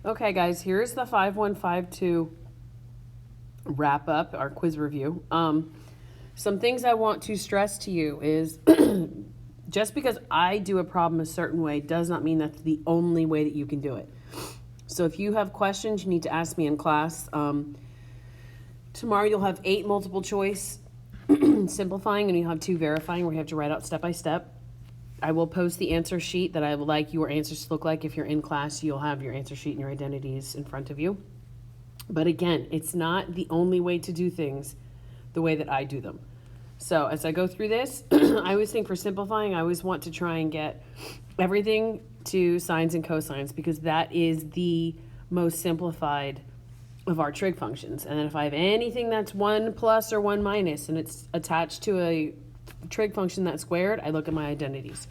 Okay, guys, here's the 5152 wrap up, our quiz review. Some things I want to stress to you is just because I do a problem a certain way does not mean that's the only way that you can do it. So if you have questions, you need to ask me in class. Tomorrow you'll have 8 multiple choice simplifying, and you'll have 2 verifying where you have to write out step by step. I will post the answer sheet that I would like your answers to look like. If you're in class, you'll have your answer sheet and your identities in front of you. But again, it's not the only way to do things the way that I do them. So as I go through this, I always think for simplifying, I always want to try and get everything to sines and cosines because that is the most simplified of our trig functions. And then if I have anything that's 1 plus or 1 minus and it's attached to a trig function that's squared, I look at my identities.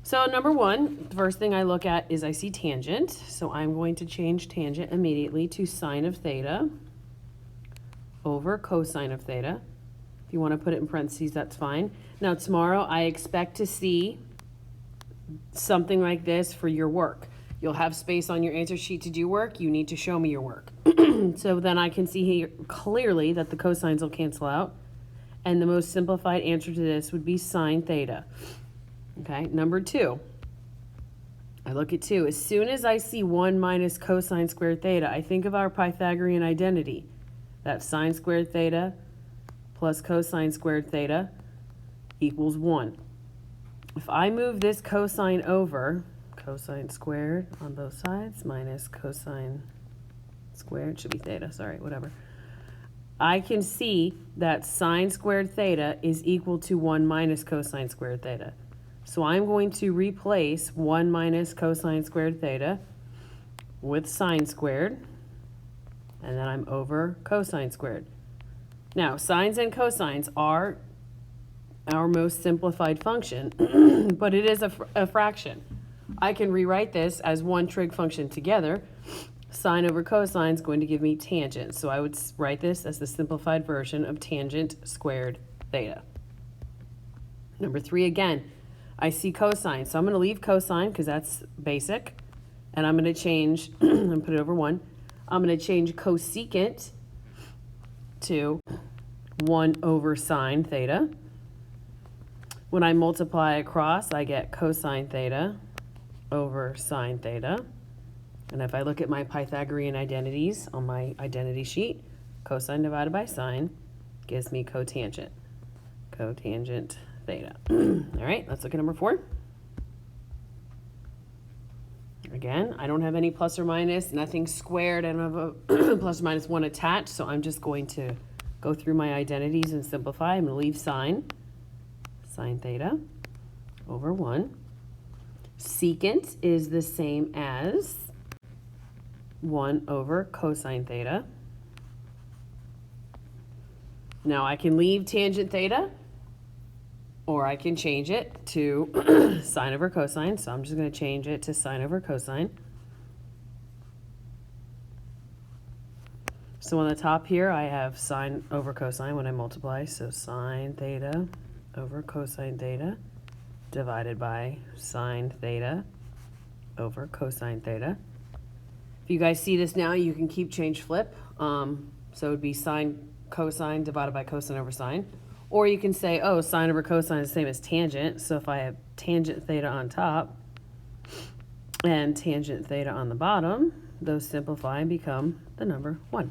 So number 1, the first thing I look at is I see tangent. So I'm going to change tangent immediately to sine of theta over cosine of theta. If you want to put it in parentheses, that's fine. Now tomorrow I expect to see something like this for your work. You'll have space on your answer sheet to do work. You need to show me your work. So then I can see here clearly that the cosines will cancel out. And the most simplified answer to this would be sine theta. Okay, number 2. I look at 2. As soon as I see 1 minus cosine squared theta, I think of our Pythagorean identity. That's sine squared theta plus cosine squared theta equals 1. If I move this cosine over, cosine squared on both sides minus cosine squared, should be theta, sorry, whatever. I can see that sine squared theta is equal to 1 minus cosine squared theta. So I'm going to replace 1 minus cosine squared theta with sine squared, and then I'm over cosine squared. Now, sines and cosines are our most simplified function, but it is a fraction. I can rewrite this as one trig function together. Sine over cosine is going to give me tangent. So I would write this as the simplified version of tangent squared theta. Number 3, again, I see cosine. So I'm going to leave cosine because that's basic. And I'm going to change, and put it over 1. I'm going to change cosecant to 1 over sine theta. When I multiply across, I get cosine theta over sine theta. And if I look at my Pythagorean identities on my identity sheet, cosine divided by sine gives me cotangent. Cotangent theta. All right, let's look at number 4. Again, I don't have any plus or minus, nothing squared. I don't have a plus or minus 1 attached, so I'm just going to go through my identities and simplify. I'm going to leave sine theta over 1. Secant is the same as 1 over cosine theta. Now I can leave tangent theta, or I can change it to sine over cosine. So I'm just going to change it to sine over cosine. So on the top here, I have sine over cosine when I multiply. So sine theta over cosine theta divided by sine theta over cosine theta. If you guys see this now, you can keep change flip. So it would be sine cosine divided by cosine over sine. Or you can say, oh, sine over cosine is the same as tangent. So if I have tangent theta on top and tangent theta on the bottom, those simplify and become the number 1.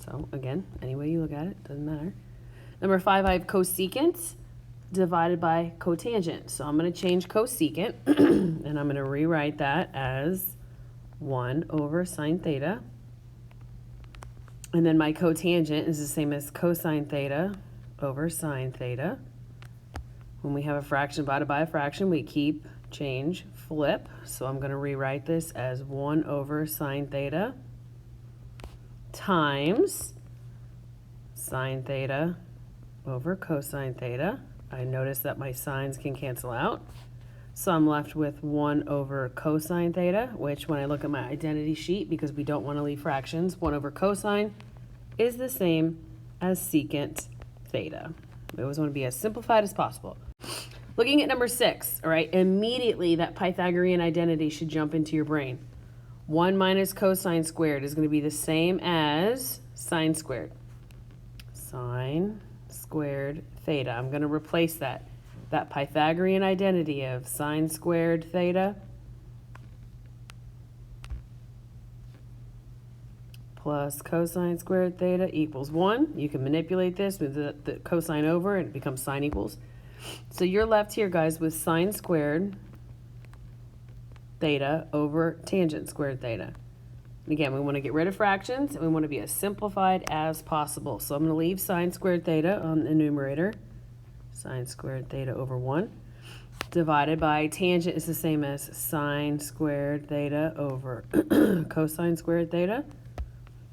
So again, any way you look at it, doesn't matter. Number 5, I have cosecant divided by cotangent. So I'm going to change cosecant, and I'm going to rewrite that as 1 over sine theta. And then my cotangent is the same as cosine theta over sine theta. When we have a fraction divided by a fraction, we keep, change, flip. So I'm going to rewrite this as 1 over sine theta times sine theta over cosine theta. I notice that my sines can cancel out. So I'm left with 1 over cosine theta, which when I look at my identity sheet, because we don't want to leave fractions, 1 over cosine is the same as secant theta. We always want to be as simplified as possible. Looking at number 6, all right, immediately that Pythagorean identity should jump into your brain. 1 minus cosine squared is going to be the same as sine squared. Sine squared theta. I'm going to replace that Pythagorean identity of sine squared theta plus cosine squared theta equals 1. You can manipulate this, move the cosine over, and it becomes sine equals. So you're left here, guys, with sine squared theta over tangent squared theta. And again, we want to get rid of fractions, and we want to be as simplified as possible. So I'm going to leave sine squared theta on the numerator. Sine squared theta over 1. Divided by tangent is the same as sine squared theta over cosine squared theta.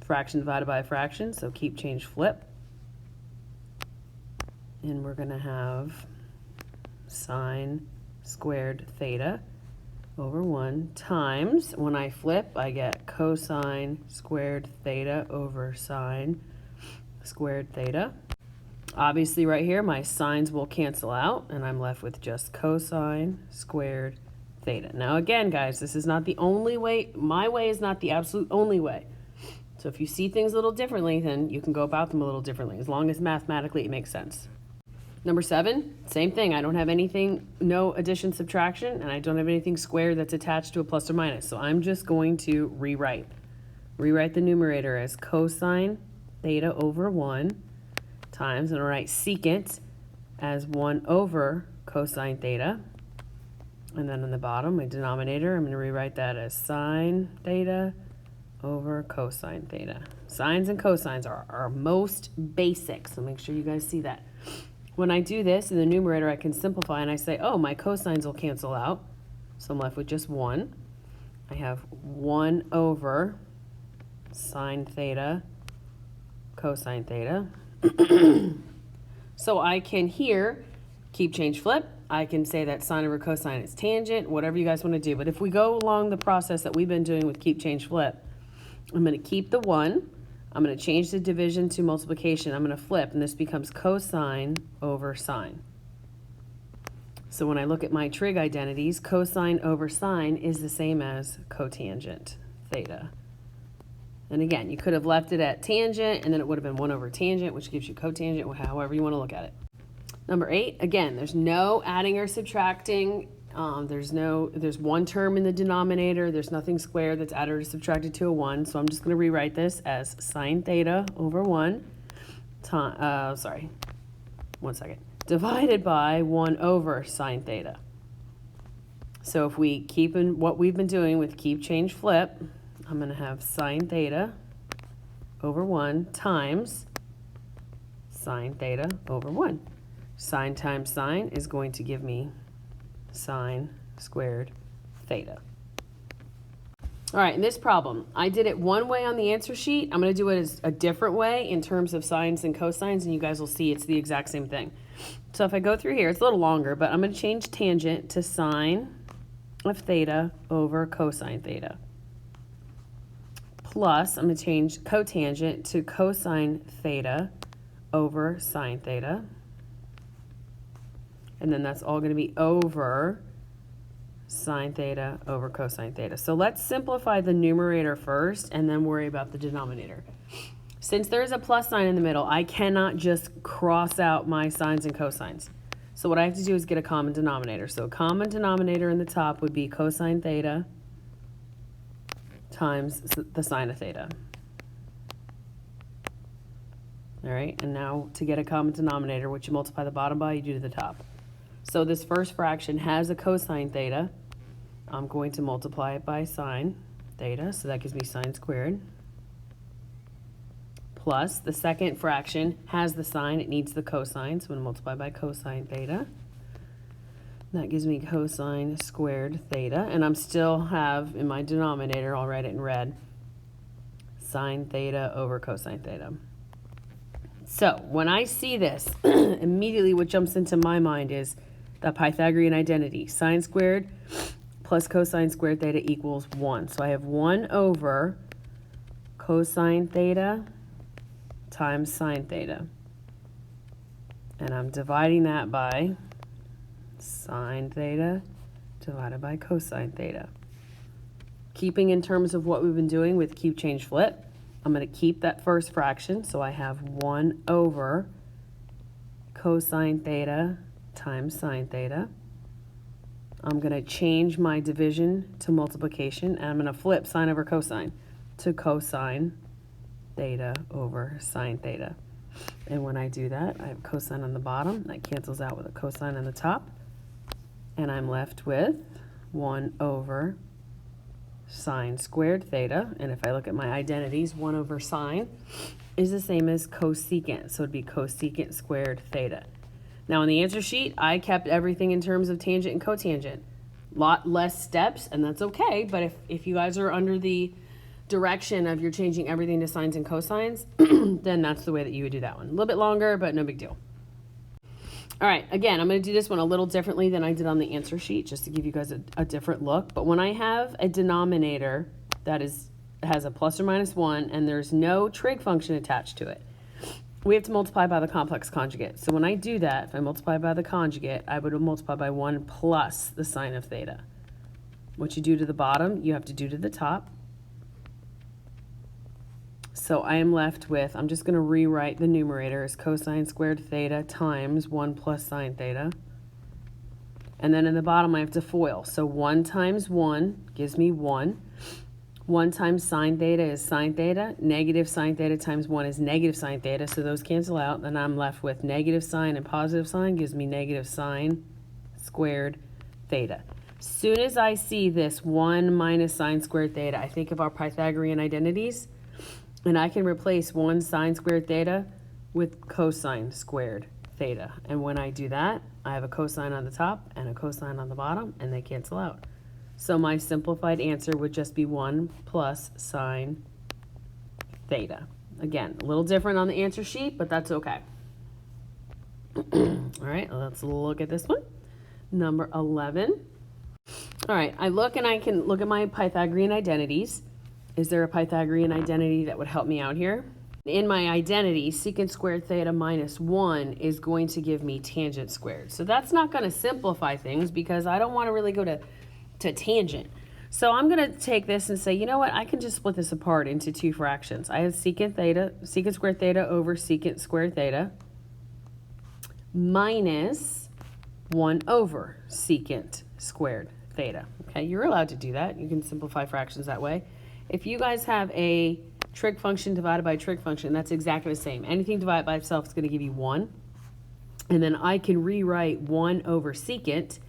Fraction divided by a fraction, so keep, change, flip. And we're going to have sine squared theta over 1 times, when I flip, I get cosine squared theta over sine squared theta. Obviously, right here, my sines will cancel out, and I'm left with just cosine squared theta. Now, again, guys, this is not the only way. My way is not the absolute only way. So if you see things a little differently, then you can go about them a little differently, as long as mathematically it makes sense. Number 7, same thing. I don't have anything, no addition, subtraction, and I don't have anything squared that's attached to a plus or minus. So I'm just going to rewrite the numerator as cosine theta over 1 times, and I'll write secant as 1 over cosine theta. And then on the bottom, my denominator, I'm going to rewrite that as sine theta over cosine theta. Sines and cosines are our most basic, so make sure you guys see that. When I do this in the numerator, I can simplify, and I say, oh, my cosines will cancel out, so I'm left with just 1. I have 1 over sine theta cosine theta. So I can here keep, change, flip. I can say that sine over cosine is tangent, whatever you guys want to do. But if we go along the process that we've been doing with keep, change, flip, I'm going to keep the 1. I'm going to change the division to multiplication. I'm going to flip, and this becomes cosine over sine. So when I look at my trig identities, cosine over sine is the same as cotangent theta. And again, you could have left it at tangent, and then it would have been 1 over tangent, which gives you cotangent, however you want to look at it. Number 8, again, there's no adding or subtracting. There's one term in the denominator. There's nothing squared that's added or subtracted to a 1. So I'm just going to rewrite this as sine theta over 1 divided by 1 over sine theta. So if we keep in what we've been doing with keep, change, flip, I'm going to have sine theta over 1 times sine theta over 1. Sine times sine is going to give me sine squared theta. All right, in this problem, I did it one way on the answer sheet. I'm going to do it as a different way in terms of sines and cosines, and you guys will see it's the exact same thing. So if I go through here, it's a little longer, but I'm going to change tangent to sine of theta over cosine theta. Plus, I'm going to change cotangent to cosine theta over sine theta. And then that's all going to be over sine theta over cosine theta. So let's simplify the numerator first and then worry about the denominator. Since there's a plus sign in the middle, I cannot just cross out my sines and cosines. So what I have to do is get a common denominator. So a common denominator in the top would be cosine theta times the sine of theta. All right, and now to get a common denominator, which you multiply the bottom by, you do to the top. So this first fraction has a cosine theta. I'm going to multiply it by sine theta, so that gives me sine squared. Plus, the second fraction has the sine, it needs the cosine, so I'm going to multiply by cosine theta. That gives me cosine squared theta, and I'm still have in my denominator, I'll write it in red, sine theta over cosine theta. So when I see this, immediately what jumps into my mind is the Pythagorean identity. Sine squared plus cosine squared theta equals 1. So I have 1 over cosine theta times sine theta. And I'm dividing that by sine theta divided by cosine theta. keeping in terms of what we've been doing with keep, change, flip, I'm going to keep that first fraction. So I have 1 over cosine theta times sine theta. I'm going to change my division to multiplication, and I'm going to flip sine over cosine to cosine theta over sine theta. And when I do that, I have cosine on the bottom. That cancels out with a cosine on the top. And I'm left with 1 over sine squared theta. And if I look at my identities, 1 over sine is the same as cosecant. So it'd be cosecant squared theta. Now on the answer sheet, I kept everything in terms of tangent and cotangent. Lot less steps, and that's okay. But if you guys are under the direction of you're changing everything to sines and cosines, then that's the way that you would do that one. A little bit longer, but no big deal. All right, again, I'm going to do this one a little differently than I did on the answer sheet, just to give you guys a different look. But when I have a denominator that has a plus or minus 1, and there's no trig function attached to it, we have to multiply by the complex conjugate. So when I do that, if I multiply by the conjugate, I would multiply by 1 plus the sine of theta. What you do to the bottom, you have to do to the top. So I am left with, I'm just going to rewrite the numerator as cosine squared theta times 1 plus sine theta. And then in the bottom I have to FOIL. So 1 times 1 gives me 1. 1 times sine theta is sine theta. Negative sine theta times 1 is negative sine theta. So those cancel out. Then I'm left with negative sine and positive sine gives me negative sine squared theta. As soon as I see this 1 minus sine squared theta, I think of our Pythagorean identities. And I can replace 1 sine squared theta with cosine squared theta. And when I do that, I have a cosine on the top and a cosine on the bottom, and they cancel out. So my simplified answer would just be 1 plus sine theta. Again, a little different on the answer sheet, but that's okay. All right, let's look at this one. Number 11. All right, I can look at my Pythagorean identities. Is there a Pythagorean identity that would help me out here? In my identity, secant squared theta minus 1 is going to give me tangent squared. So that's not going to simplify things because I don't want to really go to tangent. So I'm going to take this and say, you know what? I can just split this apart into 2 fractions. I have secant squared theta over secant squared theta minus 1 over secant squared theta. Okay, you're allowed to do that. You can simplify fractions that way. If you guys have a trig function divided by a trig function, that's exactly the same. Anything divided by itself is going to give you 1. And then I can rewrite 1 over secant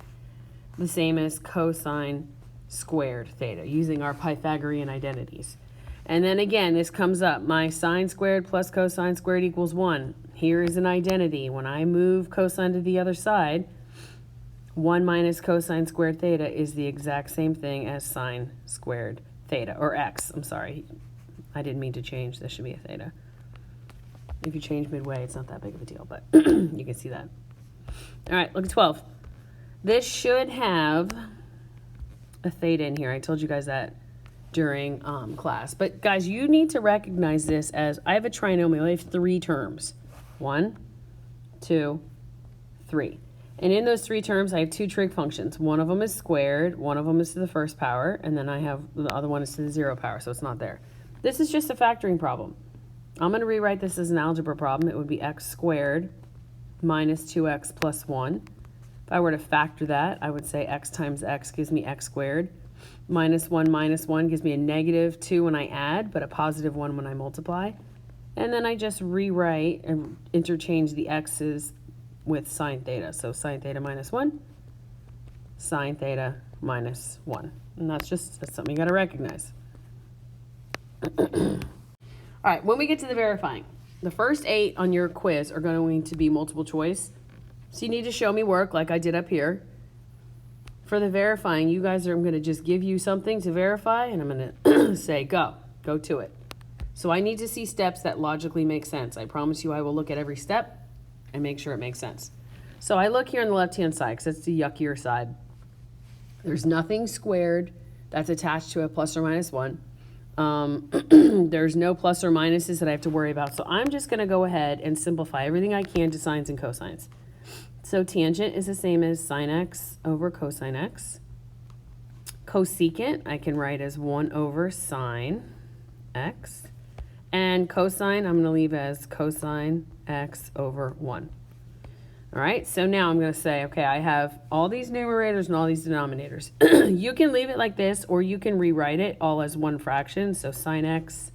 the same as cosine squared theta using our Pythagorean identities. And then again, this comes up. My sine squared plus cosine squared equals 1. Here is an identity. When I move cosine to the other side, 1 minus cosine squared theta is the exact same thing as sine squared theta, or x, I'm sorry. I didn't mean to change. This should be a theta. If you change midway, it's not that big of a deal, but you can see that. All right, look at 12. This should have a theta in here. I told you guys that during class. But guys, you need to recognize this as, I have a trinomial. I have 3 terms. 1, 2, 3. And in those 3 terms, I have 2 trig functions. One of them is squared, one of them is to the first power, and then I have the other one is to the 0 power, so it's not there. This is just a factoring problem. I'm going to rewrite this as an algebra problem. It would be x squared minus 2x plus 1. If I were to factor that, I would say x times x gives me x squared. Minus 1 gives me a negative 2 when I add, but a positive 1 when I multiply. And then I just rewrite and interchange the x's with sine theta. So sine theta minus 1, sine theta minus 1. And that's something you got to recognize. All right, when we get to the verifying, the first 8 on your quiz are going to be multiple choice. So you need to show me work like I did up here. For the verifying, you guys I'm going to just give you something to verify, and I'm going to say go to it. So I need to see steps that logically make sense. I promise you I will look at every step and make sure it makes sense. So I look here on the left-hand side because it's the yuckier side. There's nothing squared that's attached to a plus or minus 1. There's no plus or minuses that I have to worry about. So I'm just going to go ahead and simplify everything I can to sines and cosines. So tangent is the same as sine x over cosine x. Cosecant, I can write as 1 over sine x. And cosine, I'm going to leave as cosine x over 1. All right, so now I'm going to say, okay, I have all these numerators and all these denominators. You can leave it like this, or you can rewrite it all as one fraction. So sine x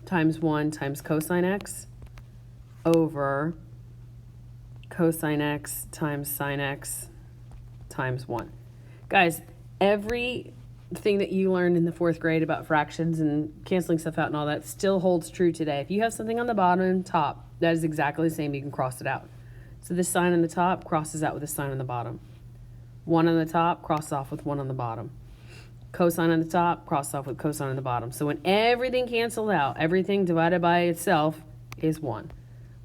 times 1 times cosine x over cosine x times sine x times 1. Guys, everything that you learned in the 4th grade about fractions and canceling stuff out and all that still holds true today. If you have something on the bottom and top, that is exactly the same. You can cross it out. So this sign on the top crosses out with a sign on the bottom. 1 on the top crosses off with 1 on the bottom. Cosine on the top crosses off with cosine on the bottom. So when everything canceled out, everything divided by itself is 1,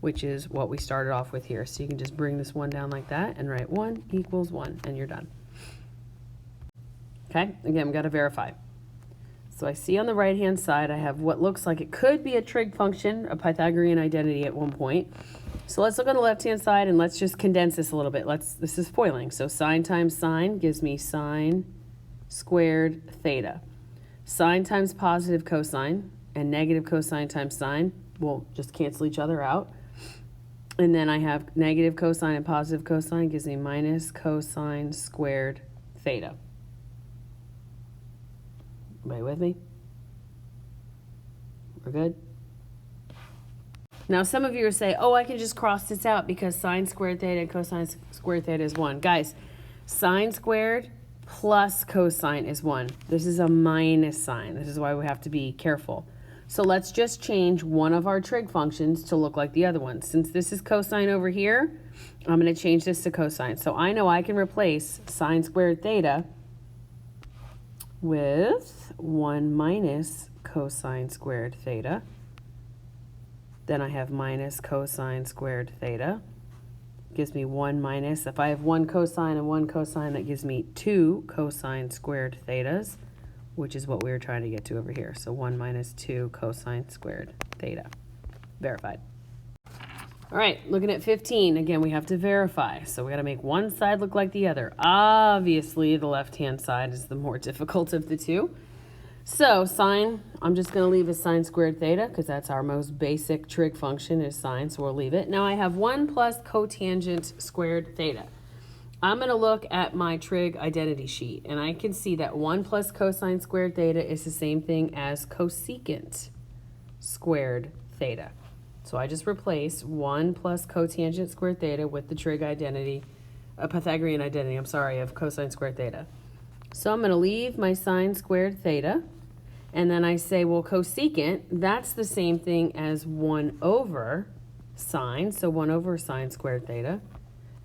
which is what we started off with here. So you can just bring this 1 down like that and write 1 equals 1, and you're done. Okay, again, we've got to verify. So I see on the right-hand side, I have what looks like it could be a trig function, a Pythagorean identity at one point. So let's look on the left-hand side and let's just condense this a little bit. This is FOILing. So sine times sine gives me sine squared theta. Sine times positive cosine and negative cosine times sine will just cancel each other out. And then I have negative cosine and positive cosine gives me minus cosine squared theta. Everybody with me? We're good? Now, some of you are saying, oh, I can just cross this out because sine squared theta and cosine squared theta is 1. Guys, sine squared plus cosine is 1. This is a minus sign. This is why we have to be careful. So let's just change one of our trig functions to look like the other one. Since this is cosine over here, I'm going to change this to cosine. So I know I can replace sine squared theta with 1 minus cosine squared theta. Then I have minus cosine squared theta. Gives me 1 minus. If I have 1 cosine and 1 cosine, that gives me 2 cosine squared thetas, which is what we were trying to get to over here. So 1 minus 2 cosine squared theta. Verified. All right, looking at 15. Again, we have to verify. So we got to make one side look like the other. Obviously, the left-hand side is the more difficult of the two. So sine, I'm just going to leave as sine squared theta because that's our most basic trig function is sine, so we'll leave it. Now I have 1 plus cotangent squared theta. I'm going to look at my trig identity sheet, and I can see that 1 plus cosine squared theta is the same thing as cosecant squared theta. So I just replace 1 plus cotangent squared theta with the trig identity, a Pythagorean identity, of cosine squared theta. So I'm going to leave my sine squared theta, and then I say, well, cosecant, that's the same thing as 1 over sine, so 1 over sine squared theta.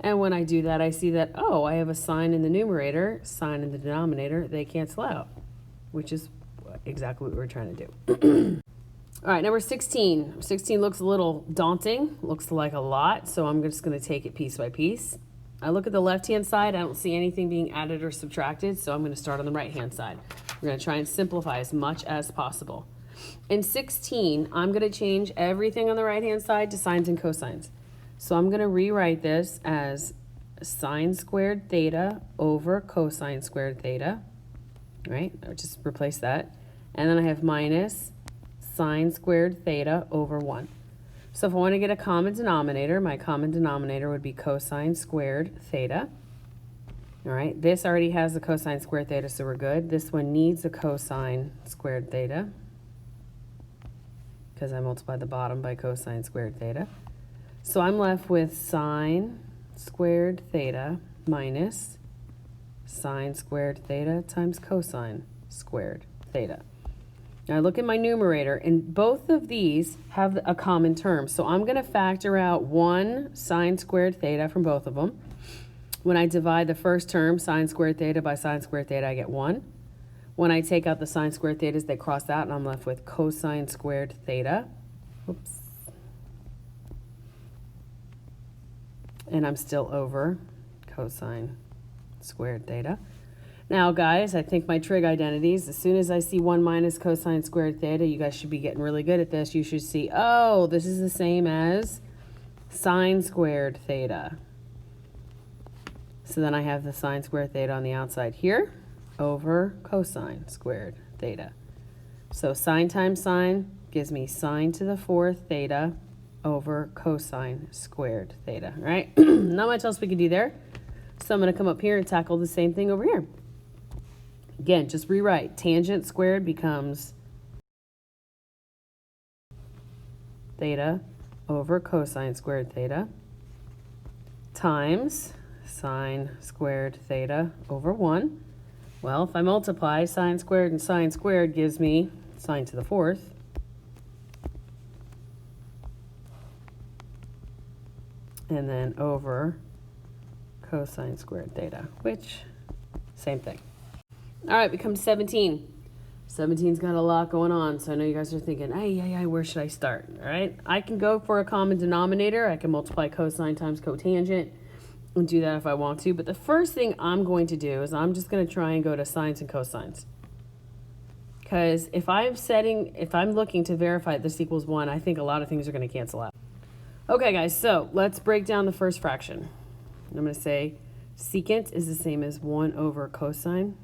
And when I do that, I see that, oh, I have a sine in the numerator, sine in the denominator, they cancel out, which is exactly what we're trying to do. All right, number 16. 16 looks a little daunting, looks like a lot, so I'm just going to take it piece by piece. I look at the left-hand side, I don't see anything being added or subtracted, so I'm going to start on the right-hand side. We're going to try and simplify as much as possible. In 16, I'm going to change everything on the right-hand side to sines and cosines. So I'm going to rewrite this as sine squared theta over cosine squared theta, right? I'll just replace that. And then I have minus sine squared theta over 1. So if I want to get a common denominator, my common denominator would be cosine squared theta. All right, this already has the cosine squared theta, so we're good. This one needs a cosine squared theta because I multiplied the bottom by cosine squared theta. So I'm left with sine squared theta minus sine squared theta times cosine squared theta. Now I look at my numerator, and both of these have a common term. So I'm going to factor out 1 sine squared theta from both of them. When I divide the first term, sine squared theta by sine squared theta, I get 1. When I take out the sine squared thetas, they cross out, and I'm left with cosine squared theta. Oops. And I'm still over cosine squared theta. Now, guys, I think my trig identities, as soon as I see 1 minus cosine squared theta, you guys should be getting really good at this. You should see, oh, this is the same as sine squared theta. So then I have the sine squared theta on the outside here. over cosine squared theta. So sine times sine gives me sine to the 4th theta over cosine squared theta, right? Not much else we can do there. So I'm going to come up here and tackle the same thing over here. Again, just rewrite. Tangent squared becomes theta over cosine squared theta times sine squared theta over 1. Well, if I multiply, sine squared and sine squared gives me sine to the 4th. And then over cosine squared theta, which, same thing. All right, becomes 17. 17's got a lot going on, so I know you guys are thinking, hey, where should I start? All right, I can go for a common denominator. I can multiply cosine times cotangent and do that if I want to. But the first thing I'm going to do is I'm just going to try and go to sines and cosines. Because if I'm looking to verify this equals 1, I think a lot of things are going to cancel out. Okay, guys, so let's break down the first fraction. I'm going to say secant is the same as 1 over cosine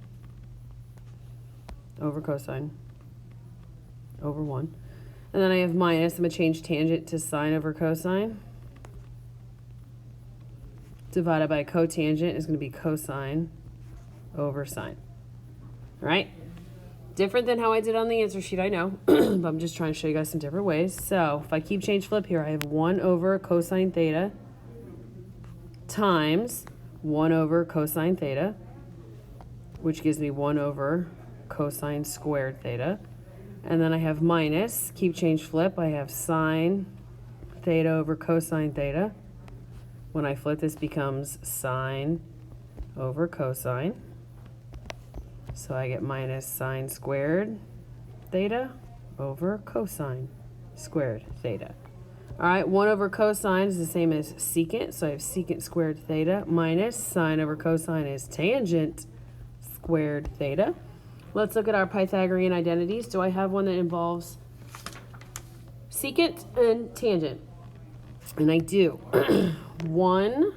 over 1. And then I have minus. I'm going to change tangent to sine over cosine. Divided by cotangent is going to be cosine over sine. All right? Different than how I did on the answer sheet, I know. But I'm just trying to show you guys some different ways. So if I keep change flip here, I have 1 over cosine theta times 1 over cosine theta, which gives me 1 over cosine squared theta. And then I have minus, keep change flip, I have sine theta over cosine theta. When I flip, this becomes sine over cosine. So I get minus sine squared theta over cosine squared theta. All right, 1 over cosine is the same as secant. So I have secant squared theta minus sine over cosine is tangent squared theta. Let's look at our Pythagorean identities. Do I have one that involves secant and tangent? And I do. 1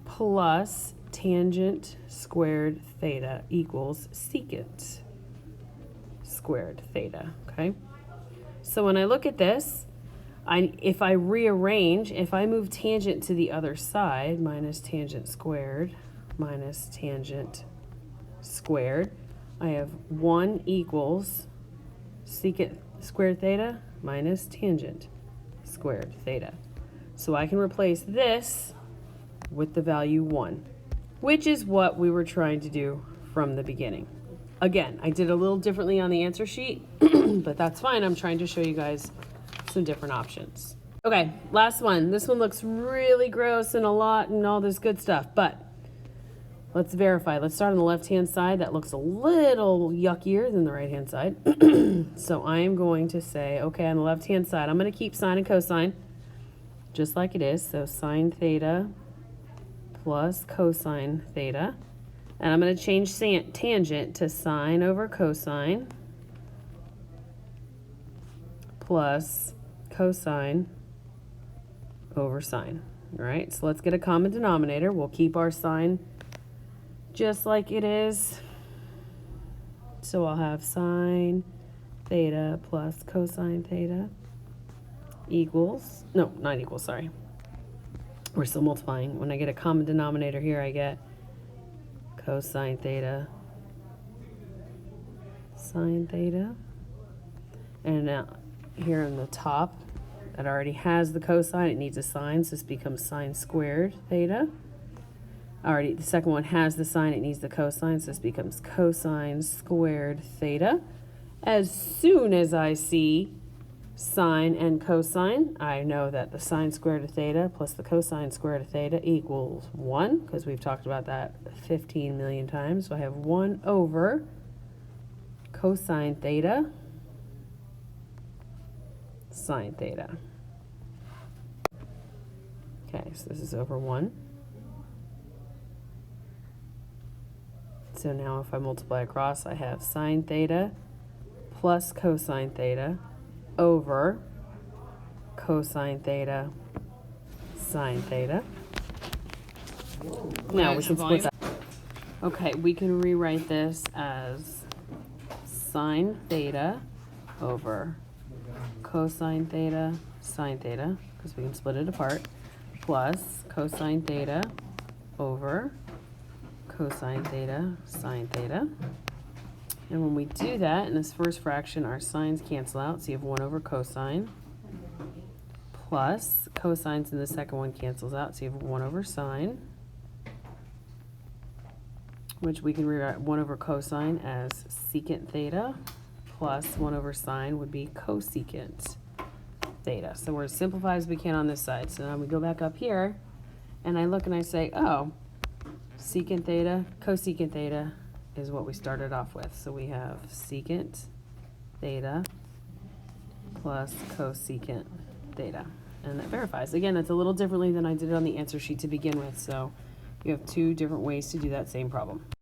plus tangent squared theta equals secant squared theta, okay? So when I look at this, if I rearrange, if I move tangent to the other side, minus tangent squared, I have 1 equals secant squared theta minus tangent squared theta. So I can replace this with the value 1, which is what we were trying to do from the beginning. Again, I did a little differently on the answer sheet, but that's fine. I'm trying to show you guys some different options. Okay, last one. This one looks really gross and a lot and all this good stuff, but let's verify. Let's start on the left-hand side. That looks a little yuckier than the right-hand side. So I am going to say, okay, on the left-hand side, I'm going to keep sine and cosine just like it is. So sine theta plus cosine theta. And I'm going to change tangent to sine over cosine plus cosine over sine. All right, so let's get a common denominator. We'll keep our sine just like it is. So I'll have sine theta plus cosine theta equals, no, not equals, sorry. We're still multiplying. When I get a common denominator here, I get cosine theta sine theta. And now here on the top, that already has the cosine, it needs a sine, so this becomes sine squared theta. Already, the second one has the sine, it needs the cosine, so this becomes cosine squared theta. As soon as I see sine and cosine, I know that the sine squared of theta plus the cosine squared of theta equals 1, because we've talked about that 15 million times. So I have 1 over cosine theta sine theta. Okay, so this is over 1. So now if I multiply across, I have sine theta plus cosine theta over cosine theta sine theta. Now we can split that. Okay, we can rewrite this as sine theta over cosine theta sine theta, because we can split it apart, plus cosine theta over cosine theta sine theta. And when we do that, in this first fraction, our sines cancel out, so you have 1 over cosine, plus cosines in the second one cancels out, so you have 1 over sine, which we can rewrite 1 over cosine as secant theta, plus 1 over sine would be cosecant theta. So we're as simplified as we can on this side. So now we go back up here, and I look and I say, oh, secant theta, cosecant theta is what we started off with. So we have secant theta plus cosecant theta. And that verifies. Again, it's a little differently than I did it on the answer sheet to begin with. So you have 2 different ways to do that same problem.